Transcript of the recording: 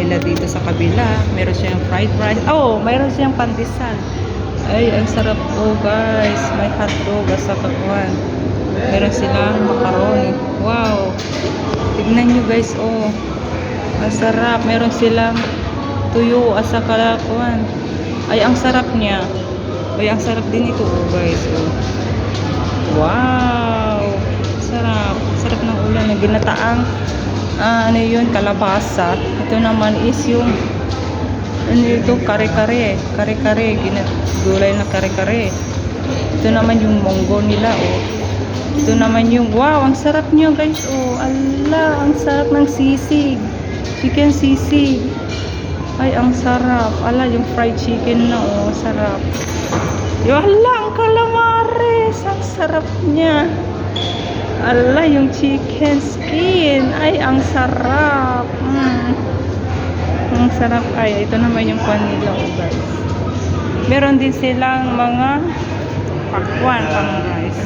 nila dito sa kabila. Meron siyang fried rice. Oh, meron siyang pandesal. Ay, ang sarap po guys. May hotdog at saka kuwan. Meron silang macaroni. Wow. Tignan nyo guys, oh. Ang sarap. Meron silang tuyo at saka kuwan. Ay, ang sarap niya. Ay, ang sarap din ito, oh guys. Oh. Wow. Sarap. Sarap ng ulam. Ginataang ano yun, kalabasa. Ito naman is yung ano ito, kare-kare. Kare-kare. Gulay na kare-kare. Ito naman yung munggo nila, oh. Ito naman yung, wow, ang sarap nyo guys, oh. Ala, ang sarap ng sisig. Chicken sisig. Ay, ang sarap. Ala, yung fried chicken na, oh. Sarap. Ala, ang calamares. Ang sarap niya. Ala, yung chicken skin. Ay, ang sarap. Ang sarap. Ay, ito naman yung pan nila, oh guys. Meron din silang mga pakwan, pang rice.